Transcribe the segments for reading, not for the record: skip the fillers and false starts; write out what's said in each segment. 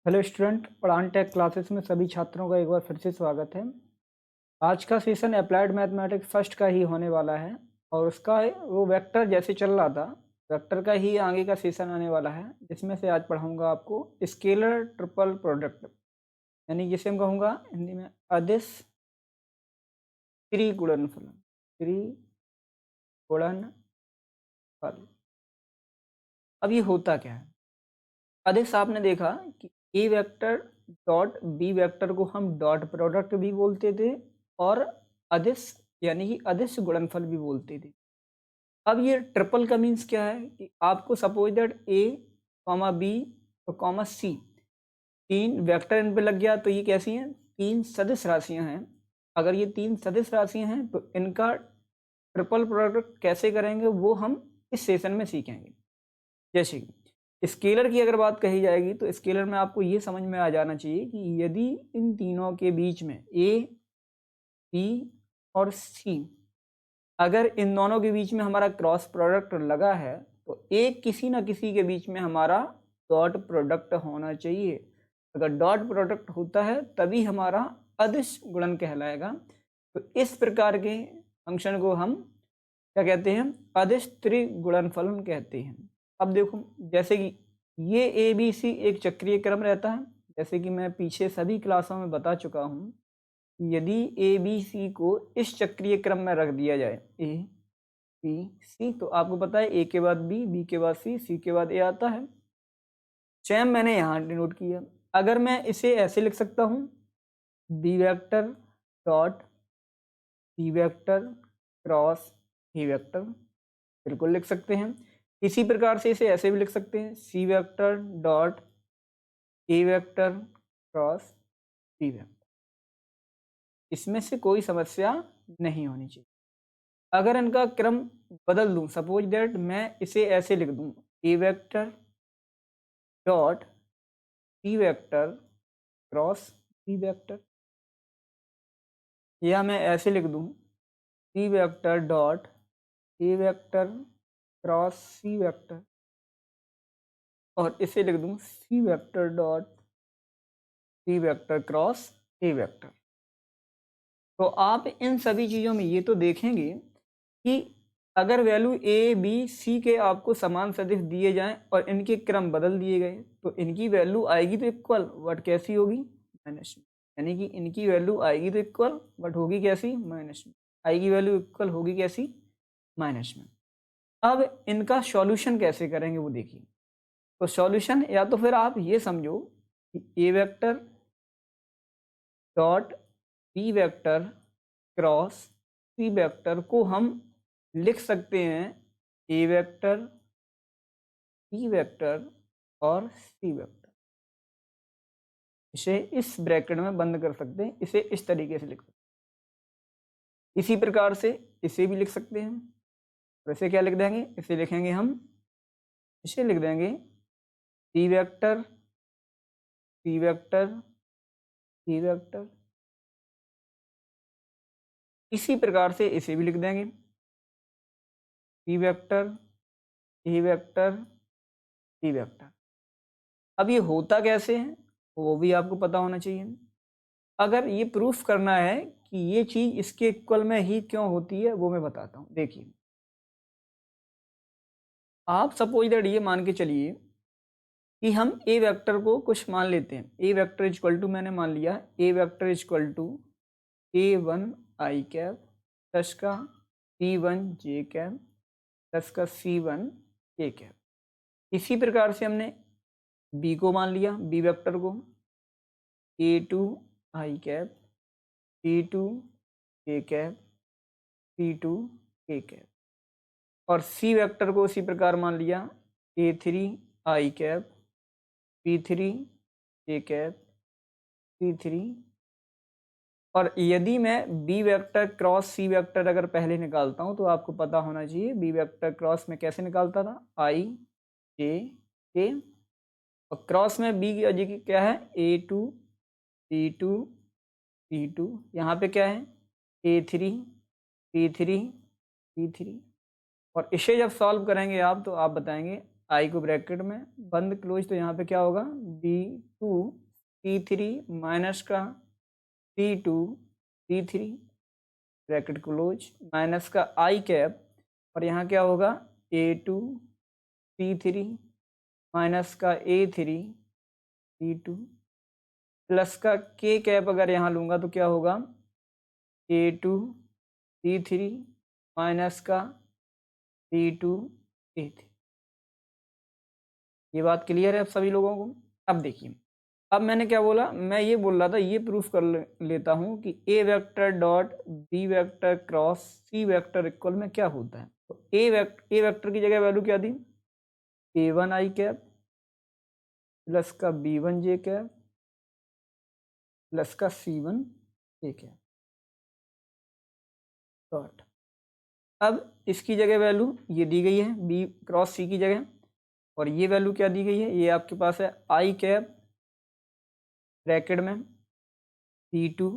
Hello student, पढ़ान take classes में सभी छात्रों का एक बार फिर से स्वागत है। आज का सेशन अप्लाइड मैथमेटिक्स फर्स्ट का ही होने वाला है और उसका वो वेक्टर जैसे चल रहा था, वेक्टर का ही आगे का सेशन आने वाला है, जिसमें से आज पढ़ाऊंगा आपको स्केलर ट्रिपल प्रोडक्ट, यानी जिसे हम कहूँगा हिंदी में अदिश त्रिगुणनफल। त्रिगुणनफल। अब ये होता क्या है? अदिश आपने देखा कि A vector dot B vector को हम डॉट प्रोडक्ट भी बोलते थे और अदिश यानी कि अदिश गुणनफल भी बोलते थे। अब ये ट्रिपल का मीन्स क्या है कि आपको suppose that A comma B और कॉमा सी तीन वेक्टर इन पे लग गया, तो ये कैसी हैं? तीन सदिश राशियां हैं। अगर ये तीन सदिश राशियां हैं तो इनका ट्रिपल प्रोडक्ट कैसे करेंगे वो हम इस सेशन में सीखेंगे। जैसे कि स्केलर की अगर बात कही जाएगी तो स्केलर में आपको ये समझ में आ जाना चाहिए कि यदि इन तीनों के बीच में ए बी और सी, अगर इन दोनों के बीच में हमारा क्रॉस प्रोडक्ट लगा है तो एक किसी ना किसी के बीच में हमारा डॉट प्रोडक्ट होना चाहिए। अगर डॉट प्रोडक्ट होता है तभी हमारा अदिश गुणन कहलाएगा। तो इस प्रकार के फंक्शन को हम क्या कहते हैं? अदिश त्रिगुणनफलन कहते हैं। अब देखो, जैसे कि ये ए बी सी एक चक्रीय क्रम रहता है, जैसे कि मैं पीछे सभी क्लासों में बता चुका हूँ। यदि ए बी सी को इस चक्रीय क्रम में रख दिया जाए ए बी सी, तो आपको पता है ए के बाद बी, बी के बाद सी के बाद ए आता है। सेम मैंने यहाँ डिनोट किया। अगर मैं इसे ऐसे लिख सकता हूँ, B vector dot C vector cross C vector, बिल्कुल लिख सकते हैं। इसी प्रकार से इसे ऐसे भी लिख सकते हैं, C vector dot A vector cross C vector. इसमें से कोई समस्या नहीं होनी चाहिए। अगर इनका क्रम बदल दूं, सपोज दैट मैं इसे ऐसे लिख दूं, A vector dot C vector cross C vector, या मैं ऐसे लिख दूं, C vector dot A vector cross C vector, और इसे लिख दूं C vector dot C vector cross A vector. तो आप इन सभी चीज़ों में ये तो देखेंगे कि अगर वैल्यू ए बी सी के आपको समान सदिश दिए जाएं और इनके क्रम बदल दिए गए तो इनकी वैल्यू आएगी तो इक्वल, बट कैसी होगी? माइनस में। यानी कि इनकी वैल्यू आएगी तो इक्वल, बट होगी कैसी? माइनस में। आएगी वैल्यू इक्वल, होगी कैसी? माइनस में। अब इनका सॉल्यूशन कैसे करेंगे वो देखिए। तो सॉल्यूशन या तो फिर आप ये समझो कि A vector dot B vector cross C vector को हम लिख सकते हैं ए वेक्टर बी वेक्टर और सी वेक्टर। इसे इस ब्रैकेट में बंद कर सकते हैं, इसे इस तरीके से लिख सकते हैं। इसी प्रकार से इसे भी लिख सकते हैं। तो इसे क्या लिख देंगे? इसे लिखेंगे हम, इसे लिख देंगे C vector C vector C vector. इसी प्रकार से इसे भी लिख देंगे C vector A vector C vector. अब ये होता कैसे है वो भी आपको पता होना चाहिए। अगर ये प्रूफ करना है कि ये चीज इसके इक्वल में ही क्यों होती है वो मैं बताता हूँ। देखिए, आप सपोज दैट ये मान के चलिए कि हम ए वेक्टर को कुछ मान लेते हैं। ए वेक्टर इक्वल टू, मैंने मान लिया A vector equal to A1 i cap plus का C1 जे कैप प्लस का C1 के कैप। इसी प्रकार से हमने बी को मान लिया, बी वेक्टर को A2 आई कैप C2 के कैप C2 के कैप, और सी वेक्टर को उसी प्रकार मान लिया A3 आई कैप P3 के कैप C3। और यदि मैं B vector cross C vector अगर पहले निकालता हूं तो आपको पता होना चाहिए बी वेक्टर क्रॉस में कैसे निकालता था, आई जे के, और क्रॉस में बी की जगह क्या है? A2 C2 C2, यहाँ पे क्या है? A3 P3 P3। और इसे जब सॉल्व करेंगे आप तो आप बताएंगे आई को ब्रैकेट में बंद क्लोज, तो यहाँ पे क्या होगा B2 C3 माइनस का C2 C3 bracket close minus का आई कैप, और यहाँ क्या होगा A2 C3 माइनस का A3 C2 प्लस का के कैप अगर यहाँ लूँगा तो क्या होगा A2 C3 माइनस का C2 A3। ये बात क्लियर है अब सभी लोगों को। अब देखिए, अब मैंने क्या बोला, मैं ये बोल रहा था ये प्रूफ कर लेता हूँ कि A vector dot B vector cross C vector equal में क्या होता है। तो ए वेक्टर की जगह वैल्यू क्या दी, A1 आई कैप प्लस का B1 जे कैप प्लस का C1 ए कैप डॉट। अब इसकी जगह वैल्यू ये दी गई है बी क्रॉस सी की जगह, और ये वैल्यू क्या दी गई है, ये आपके पास है आई कैप ब्रैकेट में C2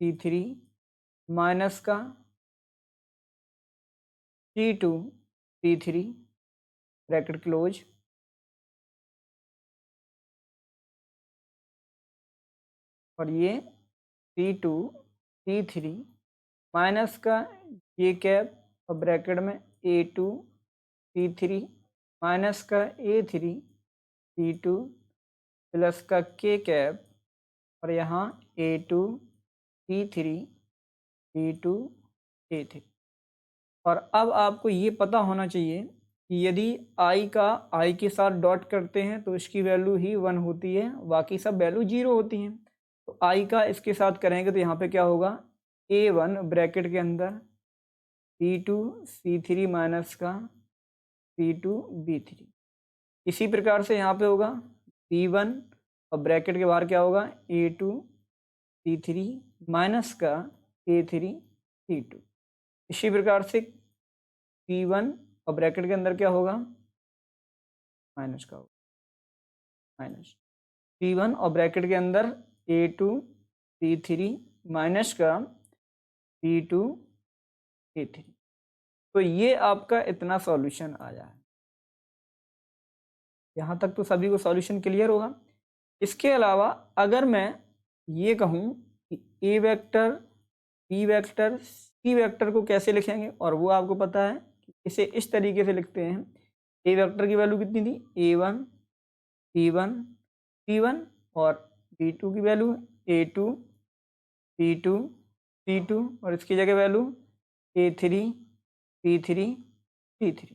C3 माइनस का C2 C3 ब्रैकेट क्लोज, और ये C2 C3 माइनस का ये कैप और ब्रैकेट में A2 C3 माइनस का A3 C2 प्लस का के कैप, और यहाँ A2 C3 C2 A3। और अब आपको ये पता होना चाहिए कि यदि i का i के साथ डॉट करते हैं तो इसकी वैल्यू ही 1 होती है, बाकी सब वैल्यू 0 होती हैं। तो i का इसके साथ करेंगे तो यहाँ पे क्या होगा A1 ब्रैकेट के अंदर C2 C3 माइनस का C2 B3। इसी प्रकार से यहाँ पे होगा B1 और ब्रैकेट के बाहर क्या होगा A2 C3 माइनस का A3 C2। इसी प्रकार से P1 और ब्रैकेट के अंदर क्या होगा माइनस का होगा माइनस P1 और ब्रैकेट के अंदर A2 C3 माइनस का P2 A3। तो ये आपका इतना सॉल्यूशन आया है। यहाँ तक तो सभी को सॉल्यूशन क्लियर होगा। इसके अलावा अगर मैं ये कहूँ कि A vector B vector C vector को कैसे लिखेंगे, और वो आपको पता है कि इसे इस तरीके से लिखते हैं। ए वेक्टर की वैल्यू कितनी थी A1 P1 P1 और B2 की वैल्यू A2 P2 P2 और इसकी जगह वैल्यू A3 P3 P3।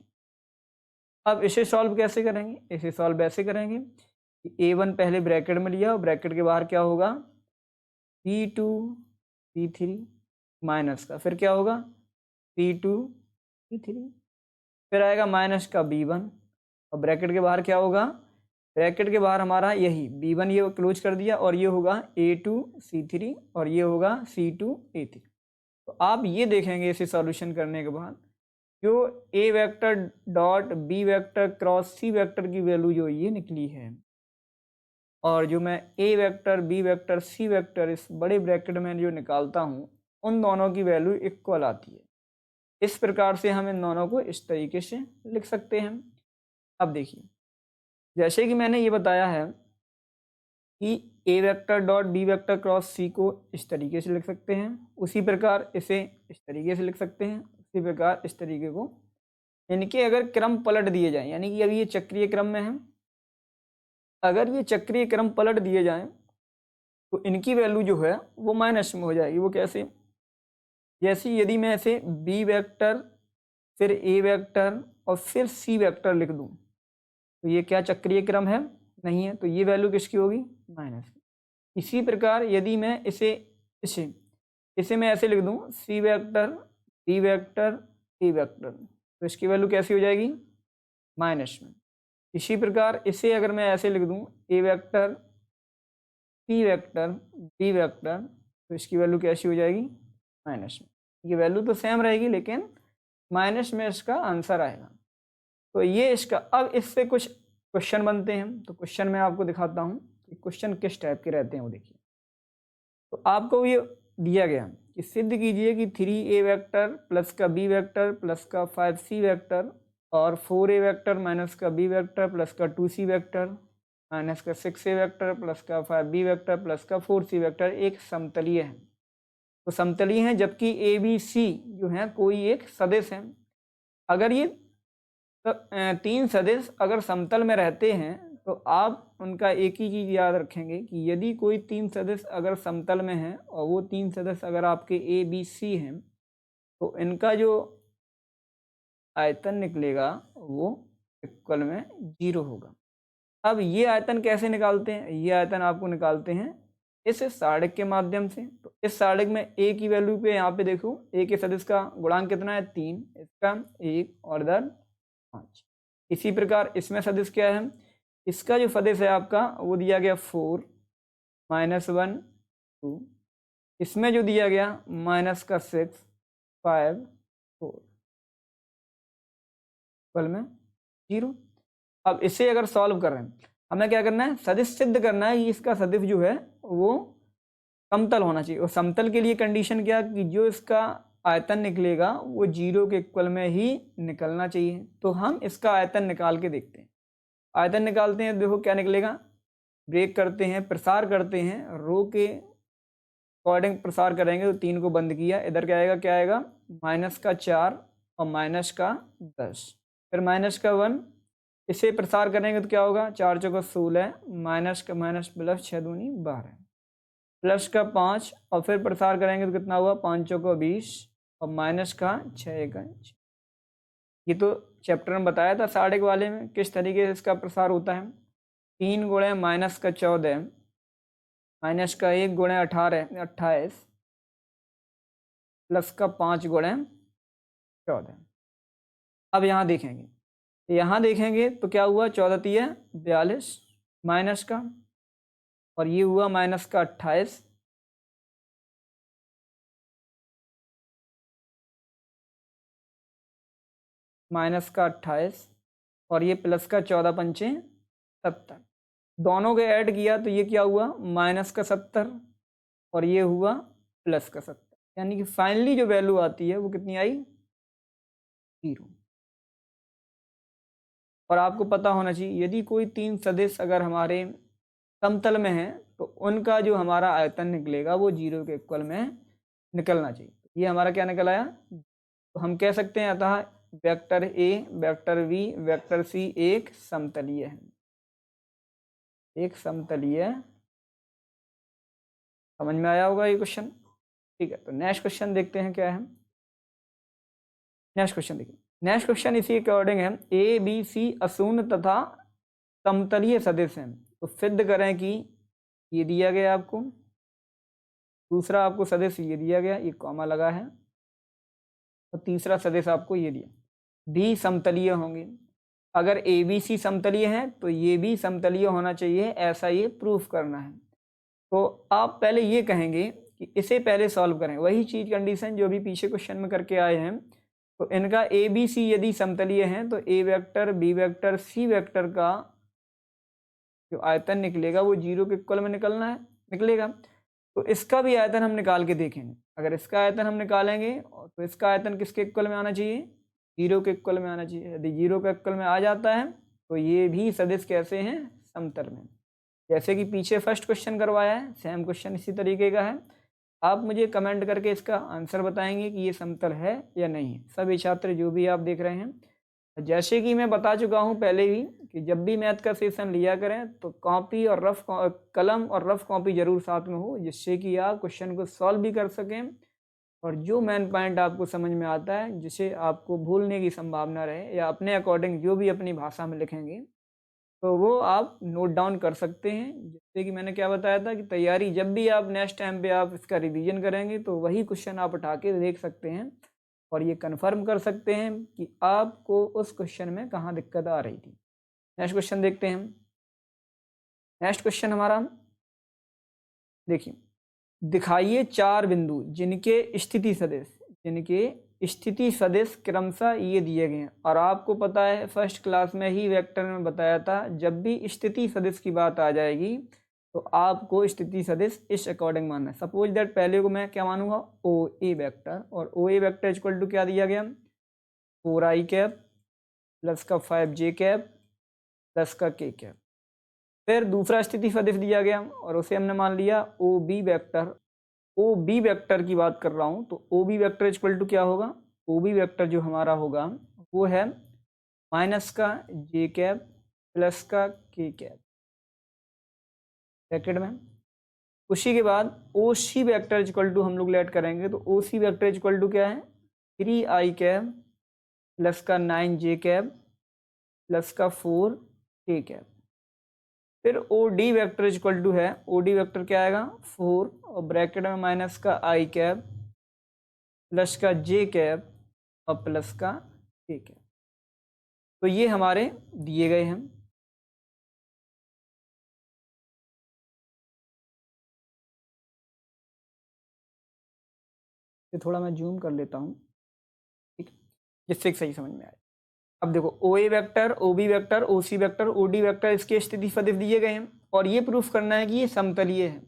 अब इसे सॉल्व कैसे करेंगे, इसे सॉल्व ऐसे करेंगे कि A1 पहले ब्रैकेट में लिया और ब्रैकेट के बाहर क्या होगा P2 P3 माइनस का, फिर क्या होगा P2 P3, फिर आएगा माइनस का B1 और ब्रैकेट के बाहर क्या होगा, ब्रैकेट के बाहर हमारा यही B1 ये क्लोज कर दिया, और ये होगा A2 C3 और ये होगा C2 A3। तो आप ये देखेंगे इसे सॉल्यूशन करने के बाद जो A vector dot B vector cross C vector की वैल्यू जो ये निकली है, और जो मैं A vector B vector C vector इस बड़े ब्रैकेट में जो निकालता हूँ उन दोनों की वैल्यू इक्वल आती है। इस प्रकार से हम इन दोनों को इस तरीके से लिख सकते हैं। अब देखिए, जैसे कि मैंने ये बताया है कि A vector dot B vector cross C को इस तरीके से लिख सकते हैं, उसी प्रकार इसे इस तरीके से लिख सकते हैं, उसी प्रकार इस तरीके को। इनके अगर क्रम पलट दिए जाएं, यानी कि अभी ये चक्रीय क्रम में है, अगर ये चक्रीय क्रम पलट दिए जाएं तो इनकी वैल्यू जो है वो माइनस में हो जाएगी। वो कैसे, जैसे यदि मैं इसे बी वेक्टर फिर ए वेक्टर और फिर सी वेक्टर लिख दूं तो ये क्या चक्रीय क्रम है, नहीं है, तो ये वैल्यू किसकी होगी माइनस की। इसी प्रकार यदि मैं इसे मैं ऐसे लिख दूं C vector B vector A vector, तो इसकी वैल्यू कैसी हो जाएगी माइनस में। इसी प्रकार इसे अगर मैं ऐसे लिख दूं A vector C vector B vector, तो इसकी वैल्यू कैसी हो जाएगी माइनस में। ये वैल्यू तो सेम रहेगी लेकिन माइनस में इसका आंसर आएगा। तो ये इसका, अब इससे कुछ क्वेश्चन बनते हैं। तो क्वेश्चन मैं आपको दिखाता हूँ कि क्वेश्चन किस टाइप के रहते हैं वो देखिए। तो आपको ये दिया गया कि सिद्ध कीजिए कि 3a वेक्टर प्लस का b वेक्टर प्लस का 5c वेक्टर और 4a वेक्टर माइनस का b वेक्टर प्लस का 2c वेक्टर माइनस का 6a वेक्टर प्लस का 5b वेक्टर प्लस का 4c वेक्टर एक समतलीय है। तो समतलीय है, जबकि ए बी सी जो है कोई एक सदिश है। अगर ये तीन सदिश अगर समतल में रहते हैं तो आप उनका एक ही चीज़ याद रखेंगे कि यदि कोई तीन सदिश अगर समतल में है और वो तीन सदिश अगर आपके ए बी सी हैं तो इनका जो आयतन निकलेगा वो इक्वल में 0 होगा। अब ये आयतन कैसे निकालते हैं? ये आयतन आपको निकालते हैं इस सारणिक के माध्यम से। तो इस सारणिक में a की वैल्यू पे यहाँ पे देखो a के सदिश का गुणांक कितना है 3, इसका 1 और इधर 5। इसी प्रकार इसमें सदिश क्या है? इसका जो सदिश है आपका वो दिया गया 4 -1 2, इसमें जो दिया गया माइनस का 6 5 4 इक्वल में 0। अब इसे अगर सॉल्व कर रहे हैं हमें क्या करना है? सदिश सिद्ध करना है कि इसका सदिश जो है वो समतल होना चाहिए। और समतल के लिए कंडीशन क्या कि जो इसका आयतन निकलेगा वो 0 के इक्वल में ही निकलना चाहिए। तो हम इसका आयतन निकाल के देखते हैं। आयतन निकालते हैं, देखो क्या निकलेगा। ब्रेक करते हैं, प्रसार करते हैं, रो के अकॉर्डिंग प्रसार करेंगे तो 3 को बंद किया, इधर क्या आएगा? क्या आएगा? माइनस का 4 और माइनस का 10, फिर माइनस का 1। इसे प्रसार करेंगे तो क्या होगा? 4 चौका 16, माइनस का माइनस प्लस 6 दूनी 12, प्लस का 5 और फिर प्रसार करेंगे तो कितना हुआ? 5 चौका 20 और माइनस का 6 एका 6। ये तो चैप्टर में बताया था सारणिक वाले में किस तरीके से इसका प्रसार होता है। 3 गुणे माइनस का 14 माइनस का 1 गुणे 28 प्लस का 5 गुणे 14। अब यहाँ देखेंगे तो क्या हुआ? 14 तिया 42 माइनस का, और ये हुआ माइनस का 28 माइनस का 28 और ये प्लस का 14 पंचे 70। दोनों के ऐड किया तो ये क्या हुआ? माइनस का 70 और ये हुआ प्लस का 70। यानी कि फाइनली जो वैल्यू आती है वो कितनी आई? 0। और आपको पता होना चाहिए यदि कोई तीन सदिश अगर हमारे समतल में है तो उनका जो हमारा आयतन निकलेगा वो 0 के इक्वल में निकलना चाहिए। ये हमारा क्या निकल आया? तो हम कह सकते हैं अतः vector A, vector B, vector C एक समतलीय है। एक समतलीय, समझ में आया होगा ये क्वेश्चन? ठीक है, तो नेक्स्ट क्वेश्चन देखते हैं क्या है। नेक्स्ट क्वेश्चन देखिए। नेक्स्ट क्वेश्चन इसी अकॉर्डिंग है, ए बी सी अशून्य तथा समतलीय सदिश हैं तो सिद्ध करें कि ये दिया गया आपको, दूसरा आपको सदिश ये दिया गया, ये कॉमा लगा है, और तीसरा सदिश आपको ये दिया, भी समतलीय होंगे। अगर ए बी सी समतलीय है तो ये भी समतलीय होना चाहिए, ऐसा ये प्रूफ करना है। तो आप पहले ये कहेंगे कि इसे पहले सॉल्व करें, वही चीज कंडीशन जो भी पीछे क्वेश्चन में करके आए हैं। तो इनका ए बी सी यदि समतलीय हैं तो A vector B vector C vector का जो आयतन निकलेगा वो 0 के इक्वल में निकलेगा। तो इसका भी आयतन हम निकाल के देखेंगे। अगर इसका आयतन हम निकालेंगे तो इसका आयतन किसके इक्वल में आना चाहिए? 0 के इक्वल में आना चाहिए। यदि 0 के इक्वल में आ जाता है तो ये भी सदिश कैसे हैं? समतल में। जैसे कि पीछे फर्स्ट क्वेश्चन करवाया है, सेम क्वेश्चन इसी तरीके का है। आप मुझे कमेंट करके इसका आंसर बताएंगे कि ये समतल है या नहीं है, सभी छात्र जो भी आप देख रहे हैं। जैसे कि मैं बता चुका हूं पहले भी कि जब भी मैथ का सेशन लिया करें तो कॉपी और कलम और रफ कॉपी जरूर साथ में हो, जिससे कि आप क्वेश्चन को सॉल्व भी कर सकें और जो मेन पॉइंट आपको समझ में आता है जिसे आपको भूलने की संभावना रहे, या अपने अकॉर्डिंग जो भी अपनी भाषा में लिखेंगे तो वो आप नोट डाउन कर सकते हैं। जैसे कि मैंने क्या बताया था कि तैयारी जब भी आप नेक्स्ट टाइम पे आप इसका रिवीजन करेंगे तो वही क्वेश्चन आप उठा के देख सकते हैं और ये कंफर्म कर सकते हैं कि आपको उस क्वेश्चन में कहाँ दिक्कत आ रही थी। नेक्स्ट क्वेश्चन देखते हैं। नेक्स्ट क्वेश्चन हमारा देखिए, दिखाइए 4 बिंदु जिनके स्थिति सदिश क्रमशः ये दिए गए हैं। और आपको पता है फर्स्ट क्लास में ही वेक्टर में बताया था, जब भी स्थिति सदिश की बात आ जाएगी तो आपको स्थिति सदिश इस अकॉर्डिंग मानना है। सपोज दैट पहले को मैं क्या मानूंगा? ओ ए वेक्टर, और ओ ए वेक्टर इक्वल टू क्या दिया गया? 4i कैप प्लस का 5j कैप प्लस का k कैप। फिर दूसरा स्थिति सदिश दिया गया और उसे हमने मान लिया O B vector. O B vector की बात कर रहा हूँ तो O B vector equal to क्या होगा, ओ बी वेक्टर जो हमारा होगा वो है माइनस का जे कैप प्लस का के कैप ब्रैकेट में। उसी के बाद ओ सी वैक्टर इक्वल टू हम लोग लेट करेंगे तो ओ सी वैक्टर इक्वल टू क्या है 3i कैप प्लस का 9j कैप प्लस का 4k कैप। फिर O D vector equal to है, ओ डी वैक्टर क्या आएगा 4 और ब्रैकेट में माइनस का i कैप प्लस का j कैप और प्लस का k कैप। तो ये हमारे दिए गए हैं। तो थोड़ा मैं जूम कर लेता हूँ, ठीक, जिससे सही समझ में आए। अब देखो O A vector, O B vector, O C vector, O D vector, इसके स्थिति सदिश दिए गए हैं और ये प्रूफ करना है कि ये समतलीय है।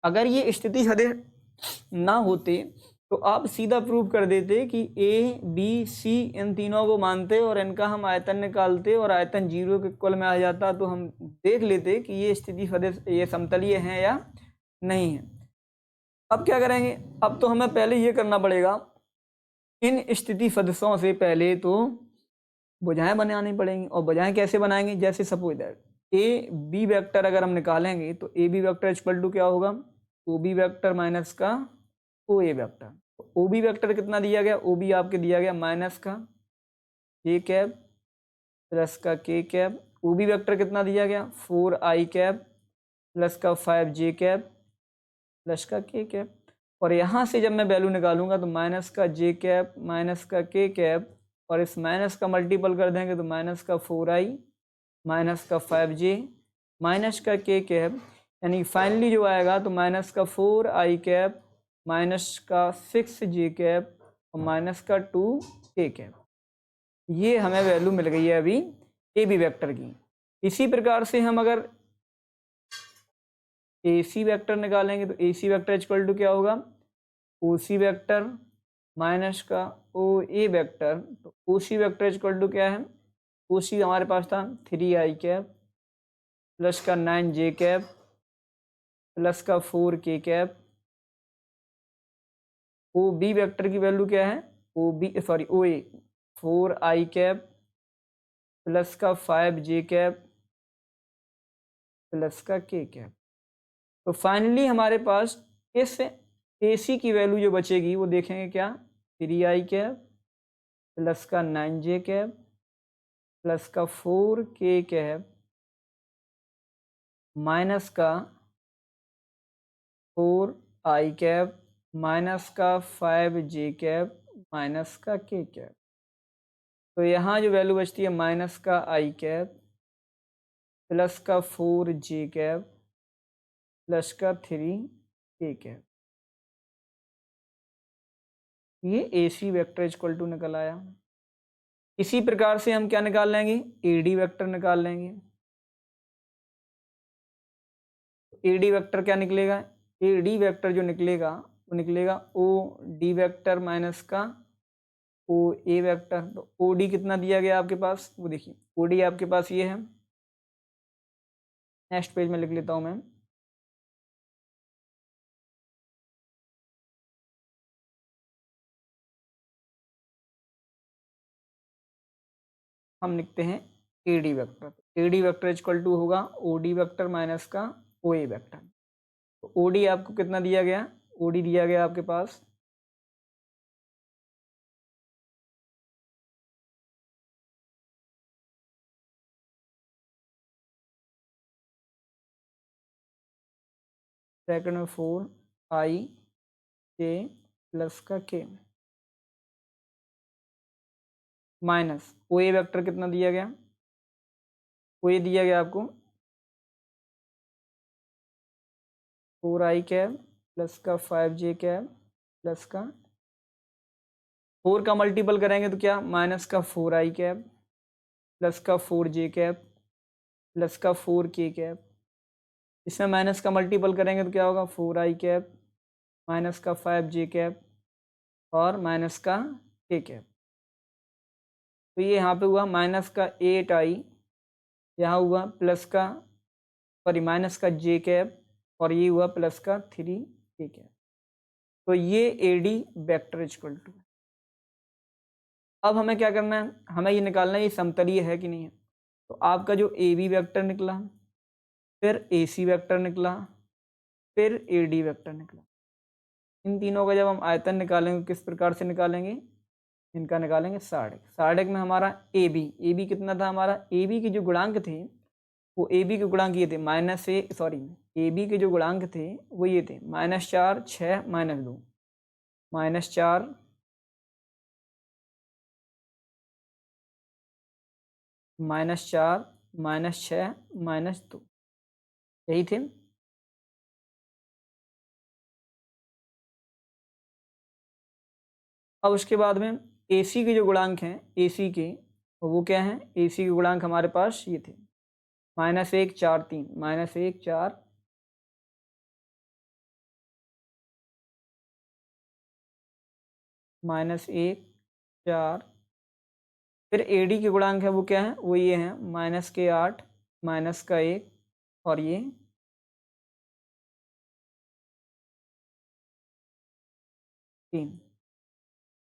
अगर ये स्थिति सदिश ना होते तो आप सीधा प्रूव कर देते कि ए बी सी इन तीनों को मानते और इनका हम आयतन निकालते और आयतन 0 के इक्वल में आ जाता तो हम देख लेते कि ये स्थिति सदिश ये समतलीय है या नहीं है। अब क्या करेंगे, अब तो हमें पहले ये करना पड़ेगा, इन स्थिति सदिशों से पहले तो भुजाएं बनानी पड़ेंगी। और भुजाएं कैसे बनाएंगे, जैसे suppose that A B vector अगर हम निकालेंगे तो A B vector equal to क्या होगा ओ बी वेक्टर माइनस का O A vector. O B vector कितना दिया गया, ओ बी आपके दिया गया माइनस का जे कैप प्लस का K cap. O B vector कितना दिया गया 4i कैप प्लस का 5j कैप प्लस का के कैप। और यहाँ से जब मैं वैल्यू निकालूंगा तो माइनस का जे कैप माइनस का के कैप और इस माइनस का मल्टीपल कर देंगे तो माइनस का 4i माइनस का 5j माइनस का के कैप, यानी फाइनली जो आएगा तो माइनस का 4i कैप माइनस का 6j कैप और माइनस का 2k कैप। ये हमें वैल्यू मिल गई है अभी ए बी वेक्टर की। इसी प्रकार से हम अगर ए सी वैक्टर निकालेंगे तो ए सी वैक्टर इक्वल टू क्या होगा ओ सी वैक्टर माइनस का ओ ए वैक्टर। तो ओ सी वैक्टर इक्वल टू क्या है, ओ सी हमारे पास था 3i कैप प्लस का 9j कैप प्लस का 4k cap. O B vector की वैल्यू क्या है O B sorry O A 4i cap plus का 5j कैप प्लस का k कैप। तो फाइनली हमारे पास इस ए सी की वैल्यू जो बचेगी वो देखेंगे क्या 3i कैप प्लस का 9j कैप प्लस का 4k कैप माइनस का 4i कैप माइनस का 5j कैप माइनस का k कैप। तो यहाँ जो वैल्यू बचती है माइनस का i कैप प्लस का 4j कैप प्लस का 3k कैप। ये ए सी वैक्टर इक्वल टू निकल आया। इसी प्रकार से हम क्या निकाल लेंगे ए डी वैक्टर निकाल लेंगे। ए डी वैक्टर क्या निकलेगा, ए डी वैक्टर जो निकलेगा वो निकलेगा ओ डी वैक्टर माइनस का ओ ए वैक्टर। तो ओ डी कितना दिया गया आपके पास वो देखिए, ओ डी आपके पास ये है, नेक्स्ट पेज में लिख लेता हूँ मैं। हम लिखते हैं A D vector. A D vector equal to होगा ओ डी वैक्टर माइनस का ओ ए वैक्टर। तो ओ डी आपको कितना दिया गया, ओ डी दिया गया आपके पास ब्रैकेट में 4i k प्लस का k minus O A vector कितना दिया गया, ओ ए दिया गया आपको 4i कैप प्लस का 5j कैप प्लस का 4 का मल्टीपल करेंगे तो क्या माइनस का 4i कैप प्लस का 4j कैप प्लस का 4k कैप। इसमें माइनस का मल्टीपल करेंगे तो क्या होगा 4i कैप माइनस का 5j कैप और माइनस का k कैप। तो ये यहाँ पे हुआ माइनस का 8i, यहाँ हुआ प्लस का सॉरी माइनस का j कैप, और ये हुआ प्लस का 3k कैप। तो ये AD वेक्टर इक्वल टू। अब हमें क्या करना है, हमें ये निकालना है ये समतलीय है कि नहीं है। तो आपका जो AB वेक्टर निकला, फिर AC वेक्टर निकला, फिर AD वेक्टर निकला, इन तीनों का जब हम आयतन निकालेंगे किस प्रकार से निकालेंगे, इनका निकालेंगे साढ़े। साढ़े में हमारा AB कितना था, हमारा AB के जो गुणांक थे वो AB के गुणांक ये थे AB के जो गुणांक थे वो ये थे -4, 6, -2, -4, -4, -6, -2, यही थे। अब उसके बाद में AC के जो गुणांक हैं AC के, वो क्या हैं, AC के गुणांक हमारे पास ये थे -1, 4, 3, -1, 4, -1, 4। फिर AD के गुणांक है वो क्या है, वो ये हैं -8, -1 और ये 3।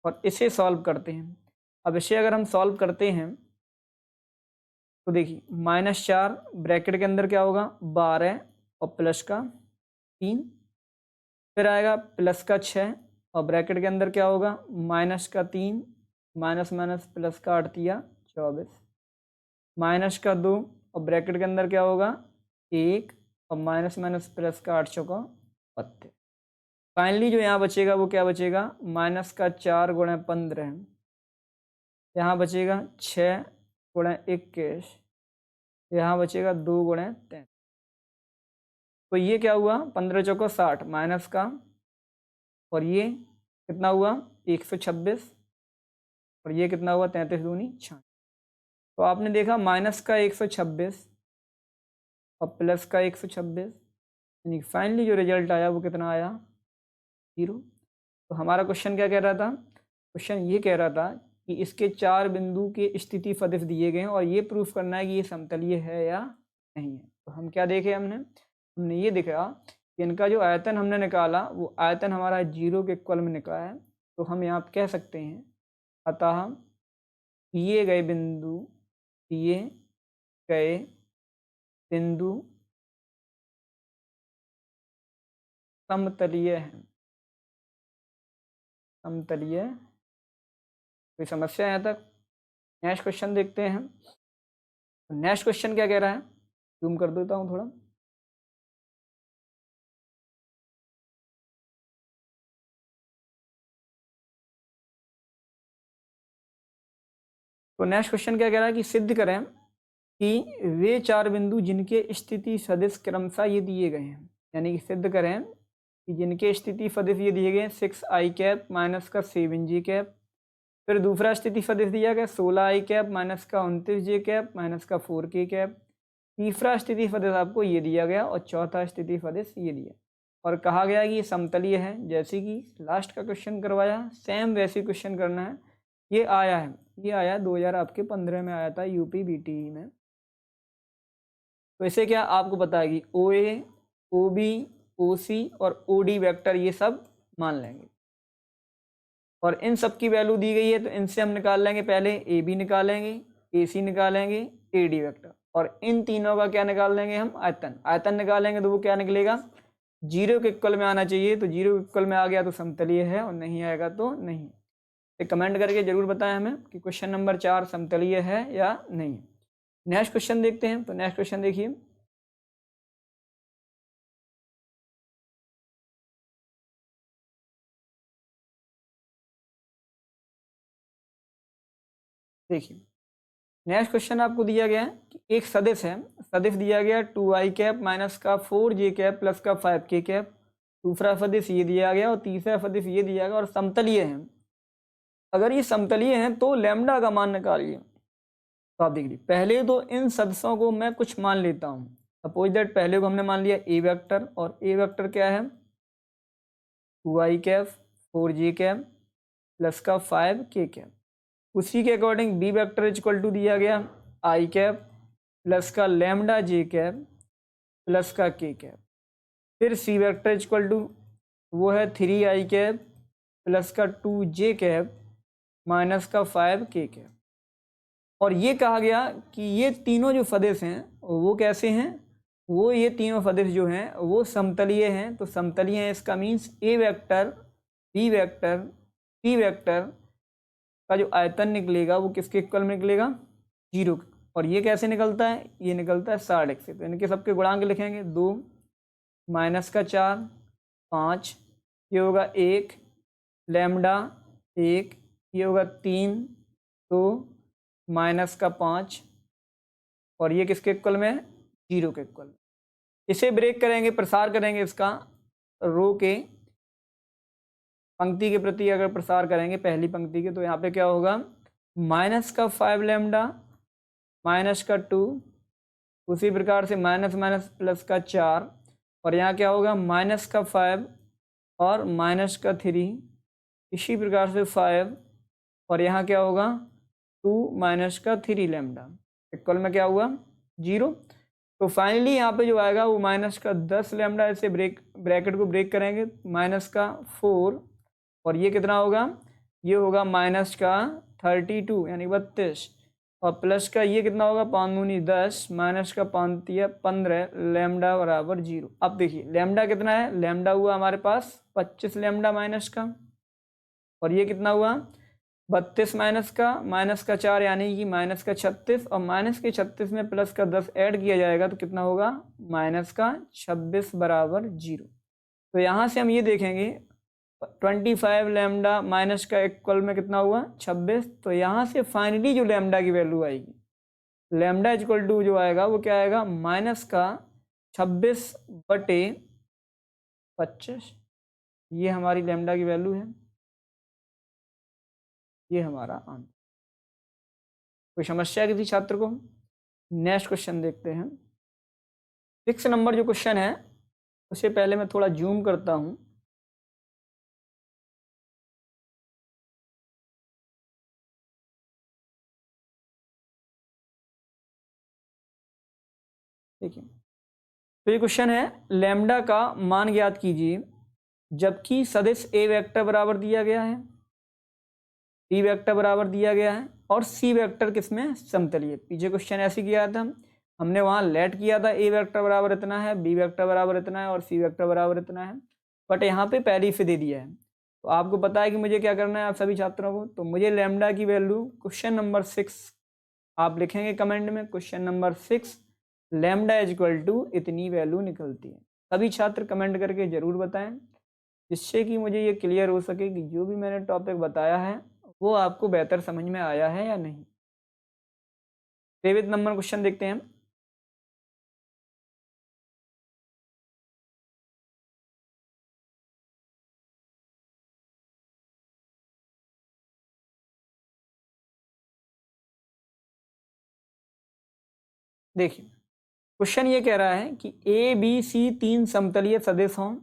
और इसे सॉल्व करते हैं। अब इसे अगर हम सॉल्व करते हैं तो देखिए -4 ब्रैकेट के अंदर क्या होगा 12 और प्लस का 3, फिर आएगा प्लस का 6 और ब्रैकेट के अंदर क्या होगा माइनस का 3, माइनस माइनस प्लस का 8 तिया 24, माइनस का 2 और ब्रैकेट के अंदर क्या होगा 1 और माइनस माइनस प्लस का 8 चौका 32। फाइनली जो यहाँ बचेगा वो क्या बचेगा, माइनस का 4 गुणा 15, यहाँ बचेगा 6 गुणा 21, यहाँ बचेगा 2 गुणा 3। तो ये क्या हुआ 15 चौको 60 माइनस का, और ये कितना हुआ 126, और ये कितना हुआ 33 दूनी 66। तो आपने देखा माइनस का 126 और प्लस का 126, यानी फाइनली जो रिजल्ट आया वो कितना आया 0। तो हमारा क्वेश्चन क्या कह रहा था, क्वेश्चन ये कह रहा था कि इसके 4 बिंदु के स्थिति सदिश दिए गए हैं और ये प्रूफ करना है कि ये समतलीय है या नहीं है। तो हम क्या देखे, हमने ये देखा कि इनका जो आयतन हमने निकाला वो आयतन हमारा 0 के इक्वल में निकला है। तो हम यहाँ कह सकते हैं अतः दिए गए बिंदु समतलीय हैं। समतलीय, कोई समस्या यहाँ तक। नेक्स्ट क्वेश्चन देखते हैं। नेक्स्ट क्वेश्चन क्या कह रहा है, जूम कर देता हूँ थोड़ा। तो नेक्स्ट क्वेश्चन क्या कह रहा है कि सिद्ध करें कि वे 4 बिंदु जिनके स्थिति सदिश क्रमशः ये दिए गए हैं, यानी कि सिद्ध करें कि जिनके स्थिति सदिश ये दिए गए हैं 6i कैप माइनस का 7j कैप, फिर दूसरा स्थिति सदिश दिया गया 16i कैप माइनस का 29j कैप माइनस का 4k कैप, तीसरा स्थिति सदिश आपको ये दिया गया और चौथा स्थिति सदिश ये दिया, और कहा गया कि ये समतलीय है। जैसे कि लास्ट का क्वेश्चन करवाया सेम वैसे क्वेश्चन करना है। ये आया 2015 में आया था यूपी बीटीई में। तो इसे क्या आपको पता है कि OA, OB, OC और OD वेक्टर ये सब मान लेंगे, और इन सब की वैल्यू दी गई है। तो इनसे हम निकाल लेंगे, पहले AB निकालेंगे, AC निकालेंगे, AD वेक्टर, और इन तीनों का क्या निकाल लेंगे हम आयतन निकालेंगे। तो वो क्या निकलेगा 0 के इक्वल में आना चाहिए। तो 0 के इक्वल में आ गया तो समतलीय है, और नहीं आएगा तो नहीं। तो कमेंट करके जरूर बताएं हमें कि क्वेश्चन नंबर 4 समतलीय है या नहीं। नेक्स्ट क्वेश्चन देखते हैं। तो नेक्स्ट क्वेश्चन देखिए, नेक्स्ट क्वेश्चन आपको दिया गया है कि एक सदिश है, सदिश दिया गया 2i कैप माइनस का 4j कैप प्लस का 5k कैप, दूसरा सदिश ये दिया गया और तीसरा सदिश ये दिया गया, और समतलीय है। अगर ये समतलीय है तो लैम्डा का मान निकालिए। तो आप देखिए पहले तो इन सदिशों को मैं कुछ मान लेता हूँ। सपोज दैट पहले को हमने मान लिया ए वेक्टर, और ए वेक्टर क्या है 2i cap 4j cap plus का 5k कैप। उसी के according B vector equal to दिया गया आई कैप प्लस का लैम्डा जे कैप प्लस का के कैप। फिर सी वेक्टर इक्वल टू वो है 3 आई कैप प्लस का 2 जे कैप माइनस का 5 के कैप। और ये कहा गया कि ये तीनों जो सदिश हैं वो कैसे हैं, वो ये तीनों सदिश जो हैं वो समतलीय हैं। तो समतलीय हैं इसका means A vector B vector C vector का जो आयतन निकलेगा वो किसके इक्वल में निकलेगा, 0। और ये कैसे निकलता है, ये निकलता है 60 से। तो इनके सबके गुणांक लिखेंगे 2 माइनस का 4 5, ये होगा 1 लैम्डा 1, ये होगा 3 2 माइनस का 5 और ये किसके इक्वल में है, 0 के इक्वल में। इसे ब्रेक करेंगे, प्रसार करेंगे इसका रो के पंक्ति के प्रति अगर प्रसार करेंगे पहली पंक्ति के, तो यहाँ पे क्या होगा माइनस का 5 लैम्डा माइनस का 2, उसी प्रकार से माइनस माइनस प्लस का 4 और यहाँ क्या होगा माइनस का 5 और माइनस का 3, इसी प्रकार से 5 और यहाँ क्या होगा 2 माइनस का 3 लैम्डा इक्वल में क्या हुआ 0। तो फाइनली यहाँ पे जो आएगा वो माइनस का 10 लैम्डा, ऐसे ब्रैकेट को ब्रेक करेंगे माइनस का 4 और ये कितना होगा, ये होगा माइनस का 32 यानी 32 और प्लस का ये कितना होगा 5 दूनी 10 माइनस का 5 15 लैम्डा बराबर 0। अब देखिए लैम्डा कितना है, लैम्डा हुआ हमारे पास 25 लैम्डा माइनस का और ये कितना हुआ 32 माइनस का 4 यानी कि माइनस का 36 और माइनस के 36 में प्लस का 10 ऐड किया जाएगा तो कितना होगा माइनस का 26 बराबर 0। तो यहाँ से हम ये देखेंगे 25 लैम्डा माइनस का इक्वल में कितना हुआ 26। तो यहाँ से फाइनली जो लैम्डा की वैल्यू आएगी, लैम्डा इक्वल टू जो आएगा वो क्या आएगा माइनस का 26/25। ये हमारी लैम्डा की वैल्यू है, ये हमारा आंसर। कोई समस्या किसी छात्र को? नेक्स्ट क्वेश्चन देखते हैं। 6 नंबर जो क्वेश्चन है उसे पहले मैं थोड़ा जूम करता हूं। देखिए तो ये क्वेश्चन है लैम्डा का मान ज्ञात कीजिए जबकि सदिश ए वेक्टर बराबर दिया गया है, बी वेक्टर बराबर दिया गया है और सी वेक्टर किसमें समतलीय। पीछे क्वेश्चन ऐसे किया था, हमने वहाँ लेट किया था ए वेक्टर बराबर इतना है, बी वेक्टर बराबर इतना है और सी वेक्टर बराबर इतना है, बट यहाँ पे पहले से दे दिया है। तो आपको पता है कि मुझे क्या करना है आप सभी छात्रों को, तो मुझे लैम्डा की वैल्यू क्वेश्चन नंबर 6 आप लिखेंगे कमेंट में, question number 6 lambda equal to इतनी वैल्यू निकलती है। सभी छात्र कमेंट करके जरूर बताएं जिससे कि मुझे ये क्लियर हो सके कि जो भी मैंने टॉपिक बताया है वो आपको बेहतर समझ में आया है या नहीं। 7 नंबर क्वेश्चन देखते हैं। देखिए क्वेश्चन ये कह रहा है कि ए बी सी 3 समतलीय सदिश हों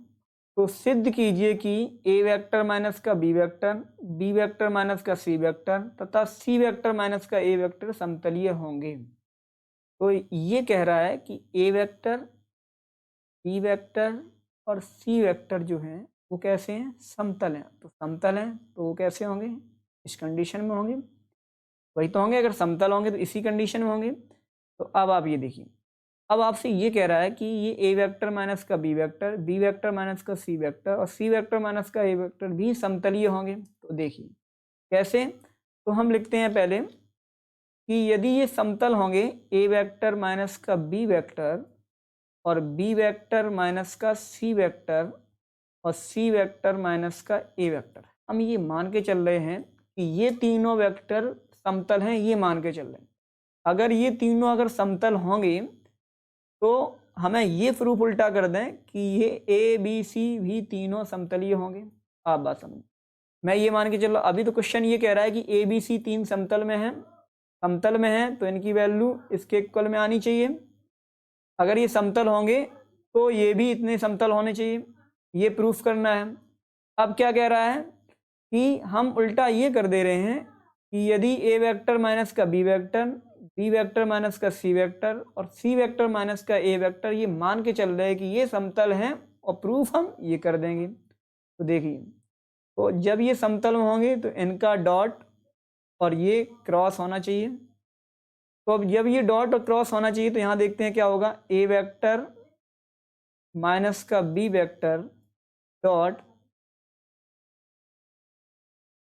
तो सिद्ध कीजिए कि ए वेक्टर माइनस का B vector, B vector minus का सी वेक्टर तथा सी वेक्टर माइनस का ए वेक्टर समतलीय होंगे। तो ये कह रहा है कि ए वेक्टर बी वेक्टर और सी वेक्टर जो हैं वो कैसे हैं, समतल हैं। तो समतल हैं तो वो कैसे होंगे, इस कंडीशन में होंगे, वही तो होंगे। अगर समतल होंगे तो इसी कंडीशन में होंगे। तो अब आप ये देखिए, अब आपसे ये कह रहा है कि ये ए वेक्टर माइनस का बी वेक्टर माइनस का सी वेक्टर और सी वेक्टर माइनस का ए वेक्टर भी समतलीय होंगे। तो देखिए कैसे, तो हम लिखते हैं पहले कि यदि ये समतल होंगे ए वेक्टर माइनस का बी वेक्टर और बी वेक्टर माइनस का सी वेक्टर और सी वेक्टर माइनस का ए वेक्टर, हम ये मान के चल रहे हैं कि ये तीनों वेक्टर समतल हैं, ये मान के चल रहे हैं। अगर ये तीनों अगर समतल होंगे तो हमें ये प्रूफ उल्टा कर दें कि ये ए बी सी भी तीनों समतलीय होंगे। आप बात समझ, मैं ये मान के चल रहा, अभी तो क्वेश्चन ये कह रहा है कि ए बी सी 3 समतल में है, समतल में है तो इनकी वैल्यू इसके इक्वल में आनी चाहिए। अगर ये समतल होंगे तो ये भी इतने समतल होने चाहिए, ये प्रूफ करना है। अब क्या कह रहा है कि हम उल्टा ये कर दे रहे हैं कि यदि ए वेक्टर माइनस का B vector, B vector minus का सी वेक्टर और सी वेक्टर माइनस का ए वेक्टर, ये मान के चल रहे हैं कि ये समतल हैं और प्रूफ हम ये कर देंगे। तो देखिए, तो जब ये समतल में होंगे तो इनका डॉट और ये क्रॉस होना चाहिए। तो अब जब ये डॉट और क्रॉस होना चाहिए तो यहाँ देखते हैं क्या होगा, ए वेक्टर माइनस का बी वेक्टर डॉट,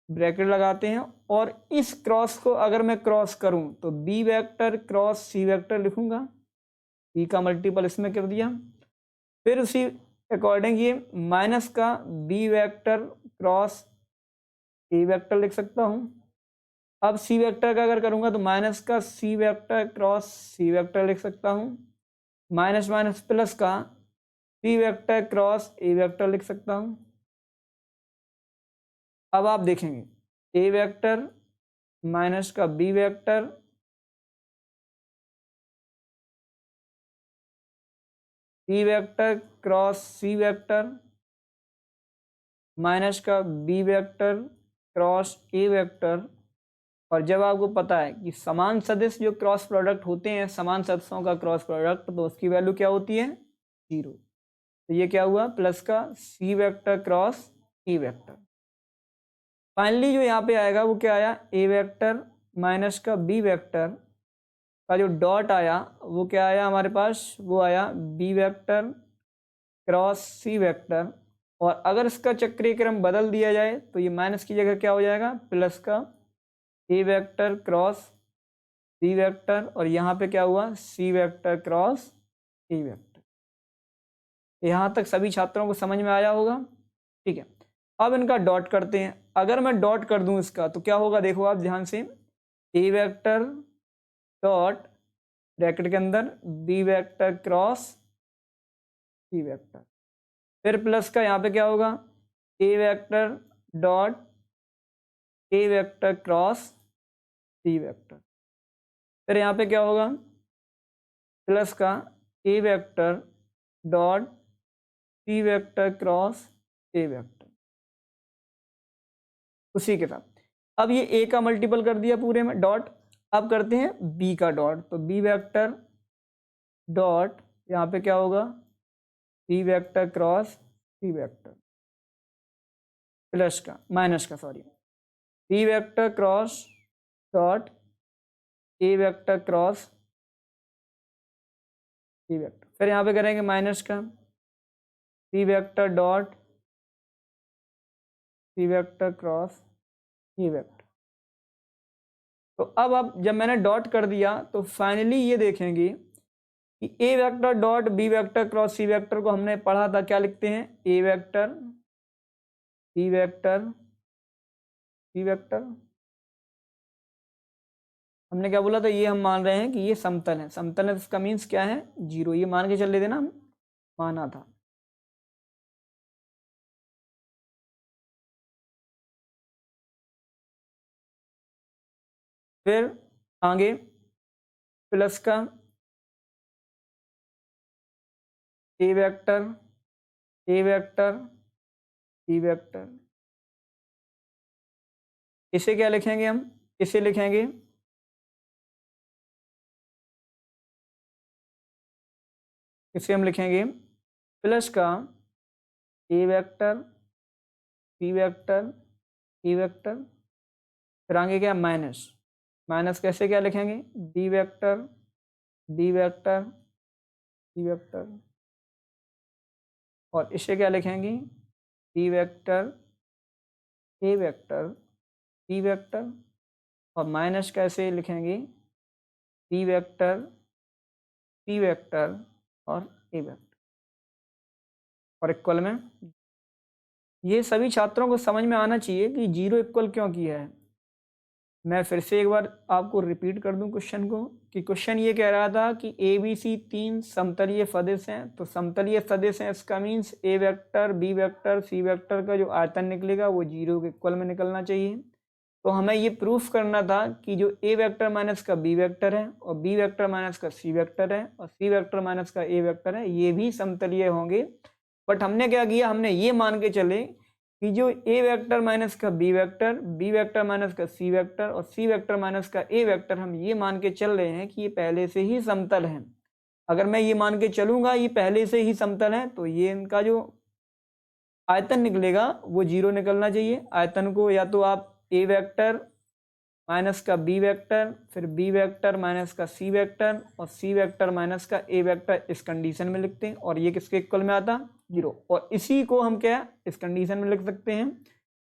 ब्रैकेट लगाते हैं, और इस क्रॉस को अगर मैं क्रॉस करूं तो B vector cross C vector लिखूंगा, बी का मल्टीपल इसमें कर दिया। फिर उसी अकॉर्डिंग ये माइनस का B vector cross A vector लिख सकता हूं। अब सी वेक्टर का अगर करूंगा तो माइनस का C vector cross C vector लिख सकता हूं, माइनस माइनस प्लस का C vector cross A vector लिख सकता हूं। अब आप देखेंगे ए वेक्टर माइनस का B vector, B vector cross C vector, minus का B vector cross A vector. और जब आपको पता है कि समान सदिश जो क्रॉस प्रोडक्ट होते हैं, समान सदस्यों का क्रॉस प्रोडक्ट, तो उसकी वैल्यू क्या होती है, 0। तो ये क्या हुआ, प्लस का C vector cross E vector. Finally जो यहाँ पे आएगा वो क्या आया, ए वेक्टर माइनस का बी वेक्टर का जो डॉट आया वो क्या आया हमारे पास, वो आया B vector cross C vector. और अगर इसका चक्रीय क्रम बदल दिया जाए तो ये माइनस की जगह क्या हो जाएगा, प्लस का A vector cross C vector, और यहाँ पे क्या हुआ, सी वेक्टर क्रॉस ई वेक्टर। यहाँ तक सभी छात्रों को समझ में आया होगा, ठीक है। अब इनका डॉट करते हैं। अगर मैं डॉट कर दूं इसका तो क्या होगा, देखो आप ध्यान से, ए वेक्टर डॉट ब्रैकेट के अंदर B vector cross C vector, फिर प्लस का यहाँ पे क्या होगा, A vector dot A vector cross C vector, फिर यहाँ पे क्या होगा, प्लस का A vector dot C vector cross A vector. उसी के साथ अब ये ए का मल्टीपल कर दिया पूरे में डॉट। अब करते हैं बी का डॉट, तो बी वेक्टर डॉट यहाँ पे क्या होगा, B vector cross C vector, plus का माइनस का sorry, B vector cross dot A vector cross C vector, फिर यहाँ पे करेंगे माइनस का C vector dot C vector cross E vector. तो अब जब मैंने डॉट कर दिया तो फाइनली ये देखेंगे कि A vector dot B vector cross C vector को हमने पढ़ा था, क्या लिखते हैं, A vector B vector C vector. हमने क्या बोला था, ये हम मान रहे हैं कि ये समतल है, समतल है तो इसका मीन्स क्या है, 0, ये मान के चल रहे थे ना, हम माना था। फिर आगे प्लस का A vector A vector E vector, इसे क्या लिखेंगे हम, इसे लिखेंगे इसे हम लिखेंगे प्लस का A vector B vector E vector, फिर आगे क्या, माइनस, माइनस कैसे क्या लिखेंगे, B vector B vector C vector, और इसे क्या लिखेंगे, B vector A vector C vector, और माइनस कैसे लिखेंगे, बी वेक्टर सी वेक्टर और ए वेक्टर, और इक्वल में। ये सभी छात्रों को समझ में आना चाहिए कि 0 इक्वल क्यों किया है। मैं फिर से एक बार आपको रिपीट कर दूं क्वेश्चन को, कि क्वेश्चन ये कह रहा था कि ए बी सी 3 समतलीय सदिश हैं, तो समतलीय सदिश हैं इसका means A vector B vector C vector का जो आयतन निकलेगा वो 0 के इक्वल में निकलना चाहिए। तो हमें ये प्रूफ करना था कि जो ए वेक्टर माइनस का बी वेक्टर है और बी वेक्टर माइनस का सी वेक्टर है और सी वेक्टर माइनस का ए वेक्टर है, ये भी समतलीय होंगे। बट हमने क्या किया, हमने ये मान के चले कि जो ए वेक्टर माइनस का बी वेक्टर माइनस का सी वेक्टर और सी वेक्टर माइनस का ए वेक्टर, हम ये मान के चल रहे हैं कि ये पहले से ही समतल है। अगर मैं ये मान के चलूंगा ये पहले से ही समतल है, तो ये इनका जो आयतन निकलेगा वो 0 निकलना चाहिए। आयतन को या तो आप ए वेक्टर माइनस का बी वेक्टर, फिर बी वेक्टर माइनस का सी वेक्टर और सी वेक्टर माइनस का ए वेक्टर इस कंडीशन में लिखते हैं, और ये किसके इक्वल में आता? 0। और इसी को हम क्या इस कंडीशन में लिख सकते हैं,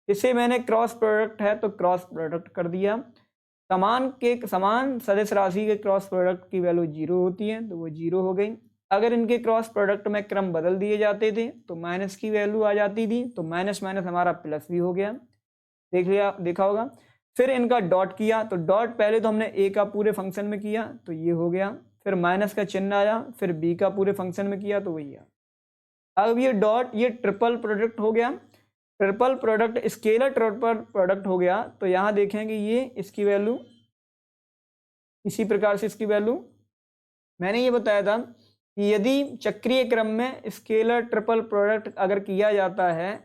इसे मैंने क्रॉस प्रोडक्ट है तो क्रॉस प्रोडक्ट कर दिया। समान सदिश राशि के क्रॉस प्रोडक्ट की वैल्यू 0 होती है तो वो 0 हो गई। अगर इनके क्रॉस प्रोडक्ट में क्रम बदल दिए जाते थे तो माइनस की वैल्यू आ जाती थी, तो माइनस माइनस हमारा प्लस भी हो गया, देखा होगा। फिर इनका डॉट किया तो डॉट पहले तो हमने ए का पूरे फंक्शन में किया तो ये हो गया, फिर माइनस का चिन्ह आया, फिर बी का पूरे फंक्शन में किया तो वही आया। अब ये डॉट ये ट्रिपल प्रोडक्ट हो गया, triple product scalar triple product हो गया। तो यहाँ देखेंगे ये इसकी वैल्यू इसी प्रकार से, इसकी वैल्यू मैंने ये बताया था कि यदि चक्रीय क्रम में स्केलर ट्रिपल प्रोडक्ट अगर किया जाता है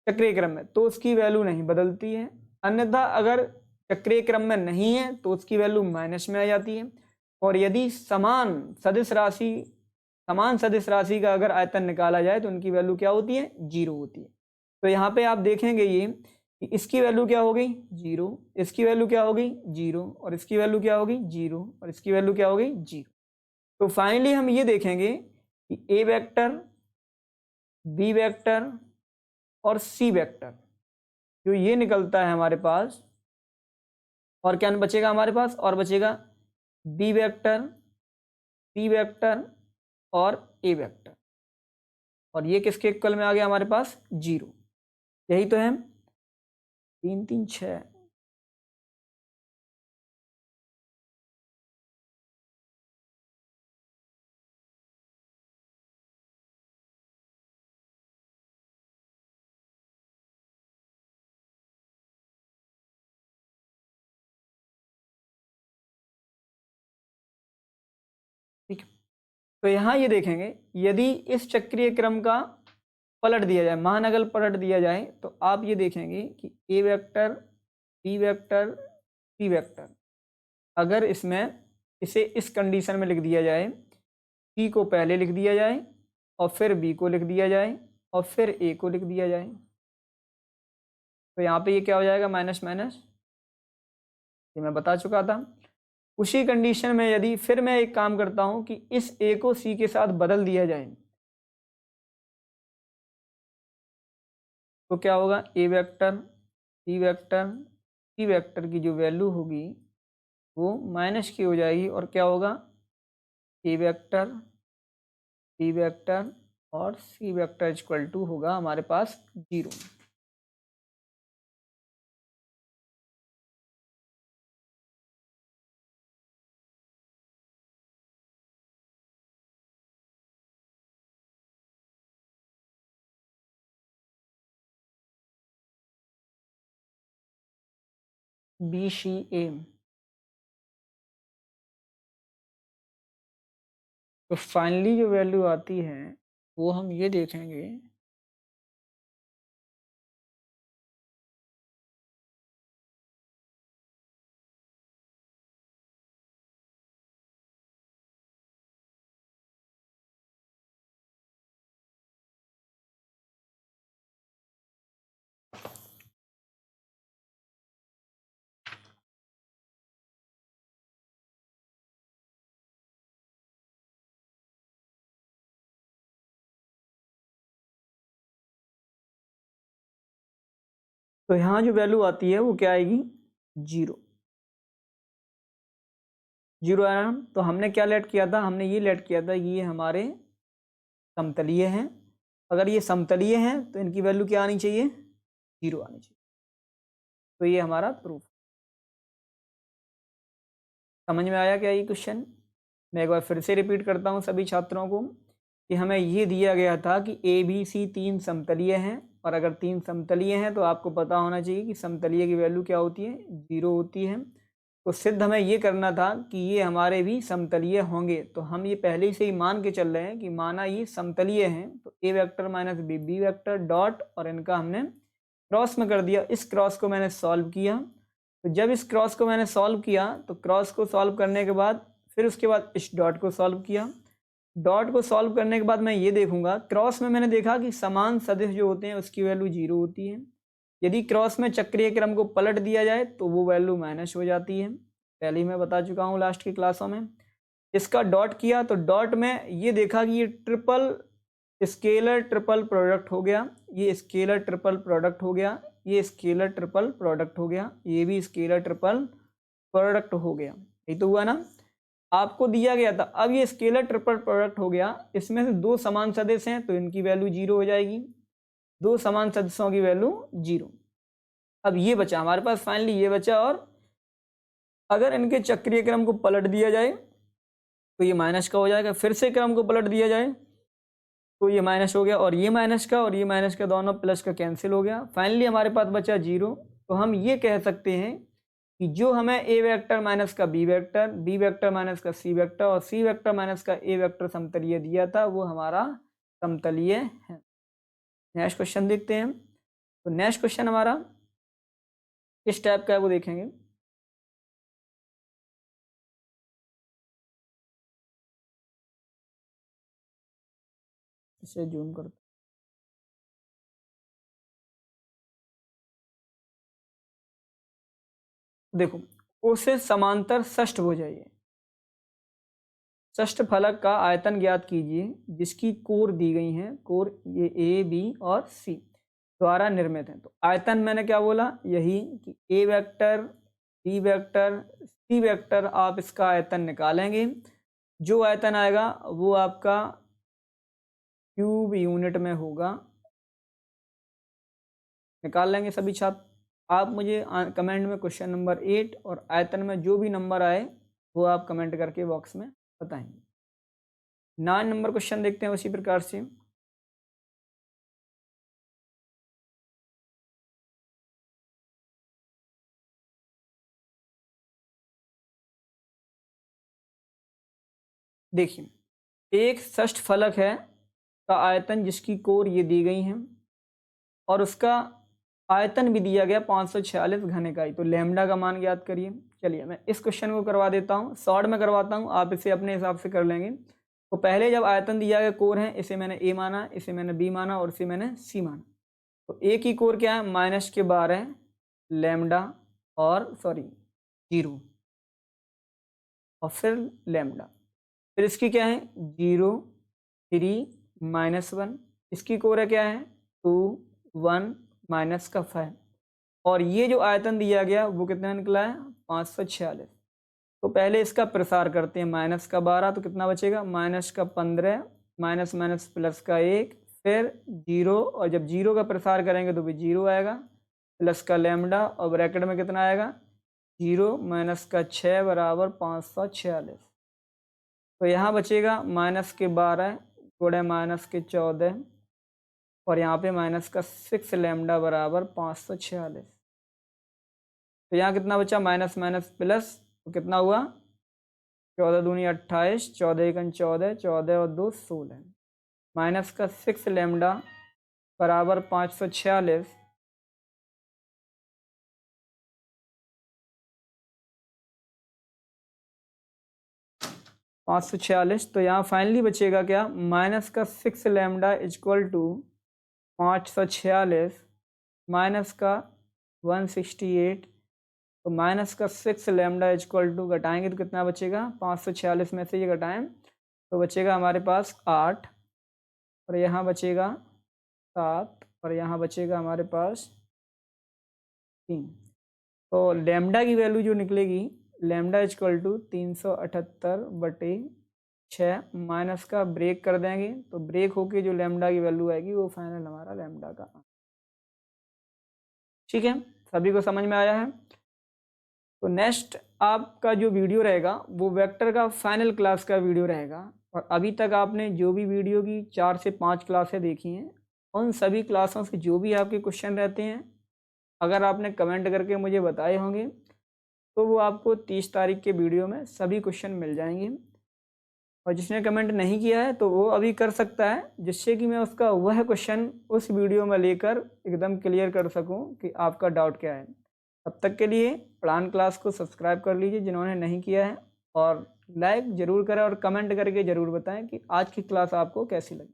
चक्रीय क्रम में तो उसकी वैल्यू नहीं बदलती है, अन्यथा अगर चक्रीय क्रम में नहीं है तो उसकी वैल्यू माइनस में आ जाती है। और यदि समान सदिश राशि का अगर आयतन निकाला जाए तो उनकी वैल्यू क्या होती है? 0 होती है। तो यहाँ पे आप देखेंगे ये कि इसकी वैल्यू क्या हो गई? 0, इसकी वैल्यू क्या हो गई? 0, और इसकी वैल्यू क्या हो गई? 0, और इसकी वैल्यू क्या हो गई? 0। तो फाइनली हम ये देखेंगे कि ए वेक्टर, बी वेक्टर और सी वेक्टर जो ये निकलता है हमारे पास, और क्या बचेगा हमारे पास? और बचेगा बी वेक्टर, सी वेक्टर और ए वेक्टर, और ये किसके इक्वल में आ गया हमारे पास? 0। यही तो है 3 3 6। ठीक है, तो यहाँ ये देखेंगे यदि इस चक्रीय क्रम का पलट दिया जाए, महानगल पलट दिया जाए, तो आप ये देखेंगे कि A vector, B vector, C vector, अगर इसमें इसे इस कंडीशन में लिख दिया जाए, सी को पहले लिख दिया जाए और फिर बी को लिख दिया जाए और फिर ए को लिख दिया जाए, तो यहाँ पे ये क्या हो जाएगा? माइनस माइनस, ये मैं बता चुका था। उसी कंडीशन में यदि फिर मैं एक काम करता हूँ कि इस ए को सी के साथ बदल दिया जाए तो क्या होगा? A vector, C vector, C vector की जो वैल्यू होगी वो माइनस की हो जाएगी, और क्या होगा? ए वेक्टर, सी वेक्टर और सी वेक्टर इक्वल टू होगा हमारे पास 0। बी सी ए। तो फाइनली जो वैल्यू आती है वो हम ये देखेंगे तो यहाँ जो वैल्यू आती है वो क्या आएगी? 0। 0 आया। तो हमने क्या लेट किया था? हमने ये लेट किया था ये हमारे समतलीय हैं। अगर ये समतलीय हैं तो इनकी वैल्यू क्या आनी चाहिए? 0 आनी चाहिए। तो ये हमारा प्रूफ। समझ में आया क्या ये क्वेश्चन? मैं एक बार फिर से रिपीट करता हूँ सभी छात्रों को कि हमें ये दिया गया था कि ए बी सी 3 समतलीय हैं, और अगर 3 समतलीय हैं तो आपको पता होना चाहिए कि समतलीय की वैल्यू क्या होती है? 0 होती है। तो सिद्ध हमें ये करना था कि ये हमारे भी समतलीय होंगे, तो हम ये पहले से ही मान के चल रहे हैं कि माना ये समतलीय हैं, तो A vector minus B vector dot, और इनका हमने क्रॉस में कर दिया, इस क्रॉस को मैंने सॉल्व किया। तो जब इस क्रॉस को मैंने सॉल्व किया तो क्रॉस को सॉल्व करने के बाद फिर उसके बाद इस डॉट को सॉल्व किया। डॉट को सॉल्व करने के बाद मैं ये देखूंगा, क्रॉस में मैंने देखा कि समान सदिश जो होते हैं उसकी वैल्यू 0 होती है। यदि क्रॉस में चक्रीय क्रम को पलट दिया जाए तो वो वैल्यू माइनस हो जाती है, पहले ही मैं बता चुका हूँ लास्ट की क्लासों में। इसका डॉट किया तो डॉट में ये देखा कि ये ट्रिपल स्केलर ट्रिपल प्रोडक्ट हो गया, ये स्केलर ट्रिपल प्रोडक्ट हो गया, ये स्केलर ट्रिपल प्रोडक्ट हो गया, ये भी स्केलर ट्रिपल प्रोडक्ट हो गया। यही तो हुआ ना, आपको दिया गया था। अब ये स्केलर ट्रिपल प्रोडक्ट हो गया, इसमें से दो समान सदिश हैं तो इनकी वैल्यू 0 हो जाएगी, दो समान सदिशों की वैल्यू 0। अब ये बचा हमारे पास, फाइनली ये बचा। और अगर इनके चक्रीय क्रम को पलट दिया जाए तो ये माइनस का हो जाएगा, फिर से क्रम को पलट दिया जाए तो ये माइनस हो गया, और ये माइनस का और ये माइनस का दोनों प्लस का कैंसिल हो गया। फाइनली हमारे पास बचा 0। तो हम ये कह सकते हैं कि जो हमें ए वेक्टर माइनस का B vector, B vector minus का सी वेक्टर और सी वेक्टर माइनस का ए वेक्टर समतलीय दिया था वो हमारा समतलीय है। नेक्स्ट क्वेश्चन देखते हैं। तो नेक्स्ट क्वेश्चन हमारा किस टाइप का है वो देखेंगे। इसे जूम करते, देखो उसे समांतर षष्ठभुज है ये। षष्ठ फलक का आयतन ज्ञात कीजिए जिसकी कोर दी गई हैं, कोर ये ए बी और सी द्वारा निर्मित है। तो आयतन मैंने क्या बोला, यही कि A vector B vector C vector, आप इसका आयतन निकालेंगे, जो आयतन आएगा वो आपका क्यूब यूनिट में होगा। निकाल लेंगे सभी छात्र। आप मुझे कमेंट में क्वेश्चन नंबर 8 और आयतन में जो भी नंबर आए वो आप कमेंट करके बॉक्स में बताएंगे। 9 नंबर क्वेश्चन देखते हैं उसी प्रकार से। देखिए, एक षष्ठ फलक है का आयतन जिसकी कोर ये दी गई है और उसका आयतन भी दिया गया 546 घन इकाई। तो लैम्डा का मान ज्ञात करिए। चलिए मैं इस क्वेश्चन को करवा देता हूँ, शॉर्ट में करवाता हूँ, आप इसे अपने हिसाब से कर लेंगे। तो पहले जब आयतन दिया गया कोर है, इसे मैंने ए माना, इसे मैंने बी माना और इसे मैंने सी माना। तो ए की कोर क्या है, -12 लैम्डा और 0 और फिर लैम्डा। फिर इसकी क्या है 0 3 -1, इसकी कोर क्या है 2 1 माइनस का 5। और ये जो आयतन दिया गया वो कितना निकला है 546। तो पहले इसका प्रसार करते हैं, -12 तो कितना बचेगा -15 माइनस माइनस प्लस का 1 फिर 0, और जब 0 का प्रसार करेंगे तो भी 0 आएगा, प्लस का लैम्डा और ब्रैकेट में कितना आएगा 0 माइनस का 6 बराबर 546। तो यहाँ बचेगा -12 गुणे -14 और यहाँ पे माइनस का 6 लैम्डा बराबर 546। तो यहाँ कितना बचा माइनस माइनस प्लस, तो कितना हुआ 14 दूनी 28, 14 एकन 14, 14 और 2 16, माइनस का 6 लैम्डा बराबर 546। तो यहाँ फाइनली बचेगा क्या माइनस का 6 लैम्डा इक्वल टू 546 माइनस का 168। तो माइनस का 6 लैम्डा इक्वल टू घटाएंगे तो कितना बचेगा 546 में से ये घटाएं तो बचेगा हमारे पास 8 और यहाँ बचेगा 7 और यहाँ बचेगा हमारे पास 3। तो लैम्डा की वैल्यू जो निकलेगी लैम्डा इक्वल टू 378/6 माइनस का ब्रेक कर देंगे तो ब्रेक होके जो लैम्डा की वैल्यू आएगी वो फाइनल हमारा लैम्डा का। ठीक है, सभी को समझ में आया है। तो नेक्स्ट आपका जो वीडियो रहेगा वो वेक्टर का फाइनल क्लास का वीडियो रहेगा। और अभी तक आपने जो भी वीडियो की 4 से 5 क्लासें देखी हैं उन सभी क्लासों से जो भी आपके क्वेश्चन रहते हैं अगर आपने कमेंट करके मुझे बताए होंगे तो वो आपको 30 तारीख के वीडियो में सभी क्वेश्चन मिल जाएंगे। और जिसने कमेंट नहीं किया है तो वो अभी कर सकता है, जिससे कि मैं उसका वह क्वेश्चन उस वीडियो में लेकर एकदम क्लियर कर सकूं कि आपका डाउट क्या है। तब तक के लिए प्लान क्लास को सब्सक्राइब कर लीजिए जिन्होंने नहीं किया है, और लाइक ज़रूर करें और कमेंट करके ज़रूर बताएं कि आज की क्लास आपको कैसी लगी।